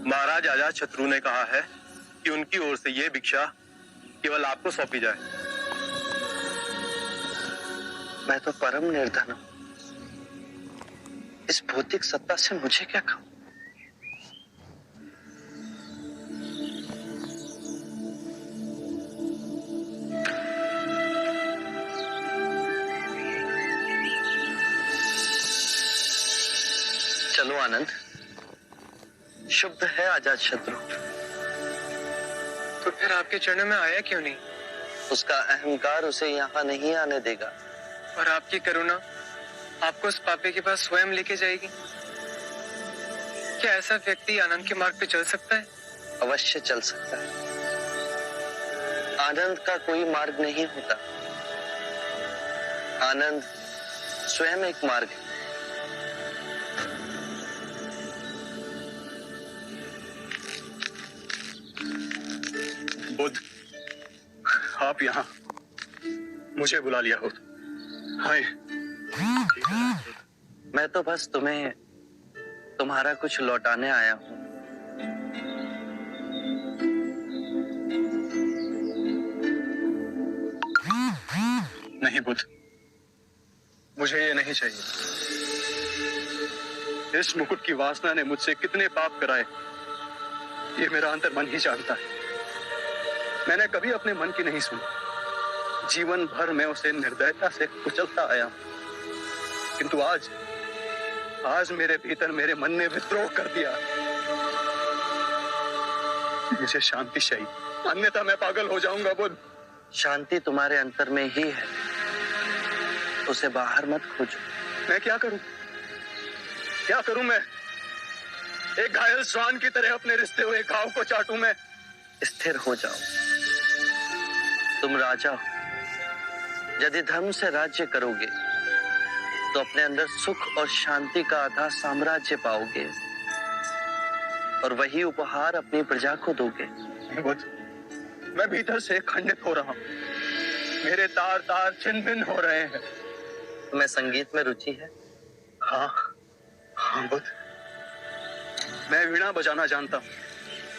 महाराज अजातशत्रु ने कहा है कि उनकी ओर से यह भिक्षा केवल आपको सौंपी जाए। मैं तो परम निर्धन हूं, इस भौतिक सत्ता से मुझे क्या काम? चलो आनंद, शुभ है अजातशत्रु। तो फिर आपके चरणों में आया क्यों नहीं? उसका अहंकार उसे यहाँ नहीं आने देगा। और आपकी करुणा आपको उस पापी के पास स्वयं लेके जाएगी। क्या ऐसा व्यक्ति आनंद के मार्ग पे चल सकता है? अवश्य चल सकता है। आनंद का कोई मार्ग नहीं होता, आनंद स्वयं एक मार्ग है। बुद्ध, आप यहाँ मुझे बुला लिया हो? हाय। मैं तो बस तुम्हें तुम्हारा कुछ लौटाने आया हूं। नहीं बुद्ध, मुझे ये नहीं चाहिए। इस मुकुट की वासना ने मुझसे कितने पाप कराए, ये मेरा अंतर्मन ही जानता है। मैंने कभी अपने मन की नहीं सुनी, जीवन भर मैं उसे निर्दयता से कुचलता आया, किंतु आज मेरे भीतर मेरे मन ने विद्रोह कर दिया। मुझे शांति चाहिए, अन्यथा मैं पागल हो जाऊंगा। बुद्ध, शांति तुम्हारे अंतर में ही है, उसे बाहर मत खोजो। मैं क्या करूं? क्या करूं मैं? एक घायल श्वान की तरह अपने रिश्ते हुए घाव को चाटूं मैं? स्थिर हो जाओ, तुम राजा हो। यदि धर्म से राज्य करोगे तो अपने अंदर सुख और शांति का आधा साम्राज्य पाओगे और वही उपहार अपनी प्रजा को दोगे। मैं भीतर से खंडित हो रहा हूं, मेरे तार तार छिन्न भिन्न हो रहे हैं। तुम्हें संगीत में रुचि है? हाँ बुद्ध, मैं वीणा बजाना जानता हूं।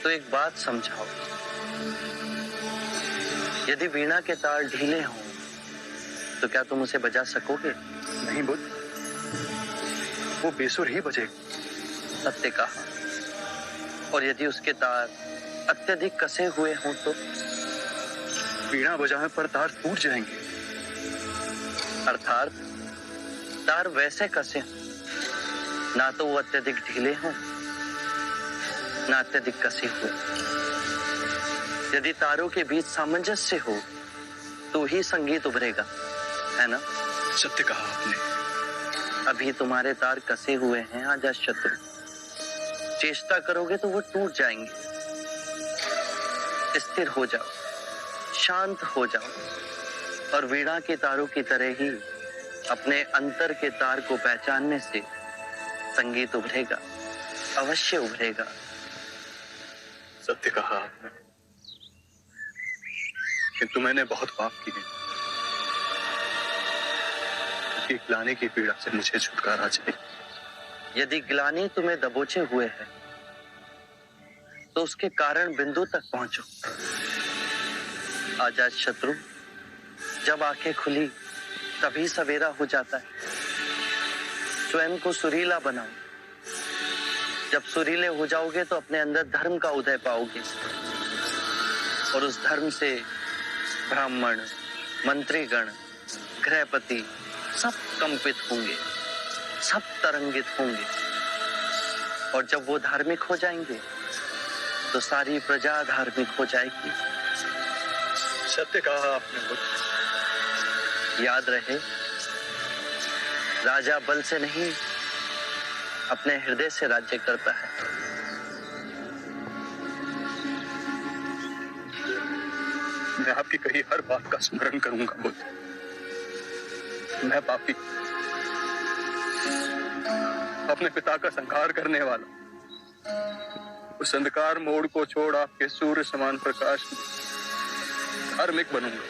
तो एक बात समझाओ, यदि वीणा के तार ढीले हों तो क्या तुम उसे बजा सकोगे? नहीं बुद्ध, वो बेसुर ही बजेगा। सत्य कहा। और यदि उसके तार अत्यधिक कसे हुए हों तो? वीणा बजाने पर तार टूट जाएंगे। अर्थात तार वैसे कसे हों, ना तो वो अत्यधिक ढीले हों ना अत्यधिक कसे हुए। यदि तारों के बीच सामंजस्य हो तो ही संगीत उभरेगा, है ना? सत्य कहा आपने। अभी तुम्हारे तार कसे हुए हैं अजातशत्रु, चेष्टा करोगे तो वो टूट जाएंगे। स्थिर हो जाओ, शांत हो जाओ और वीणा के तारों की तरह ही अपने अंतर के तार को पहचानने से संगीत उभरेगा, अवश्य उभरेगा। सत्य कहा आपने, किंतु मैंने बहुत पाप किए। ग्लानि की पीड़ा से मुझे छुटकारा चाहिए। यदि ग्लानि तुम्हें दबोचे हुए है तो उसके कारण बिंदु तक पहुंचो। अजातशत्रु, जब आंखें खुली तभी सवेरा हो जाता है। स्वयं को सुरीला बनाओ। जब सुरीले हो जाओगे तो अपने अंदर धर्म का उदय पाओगे और उस धर्म से ब्राह्मण, मंत्रीगण, गृहपति सब कंपित होंगे, सब तरंगित होंगे। और जब वो धार्मिक हो जाएंगे तो सारी प्रजा धार्मिक हो जाएगी। सत्य कहा आपने बुद्ध। याद रहे, राजा बल से नहीं अपने हृदय से राज्य करता है। मैं आपकी कही हर बात का स्मरण करूंगा बुद्ध। मैं पापी, अपने पिता का संहार करने वाला, उस अंधकार मोड़ को छोड़ आपके सूर्य समान प्रकाश में धार्मिक बनूंगा।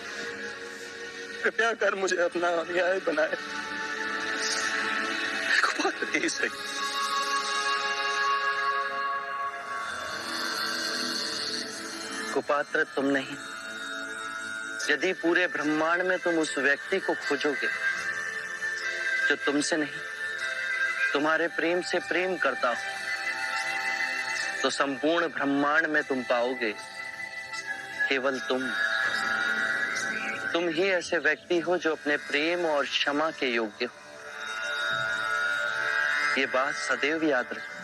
कृपया कर मुझे अपना अनुयायी बनाए। ही सही। कुपात्र तुम नहीं। यदि पूरे ब्रह्मांड में तुम उस व्यक्ति को खोजोगे जो तुमसे नहीं तुम्हारे प्रेम से प्रेम करता हो, तो संपूर्ण ब्रह्मांड में तुम पाओगे केवल तुम ही ऐसे व्यक्ति हो जो अपने प्रेम और क्षमा के योग्य हो। ये बात सदैव याद रखो।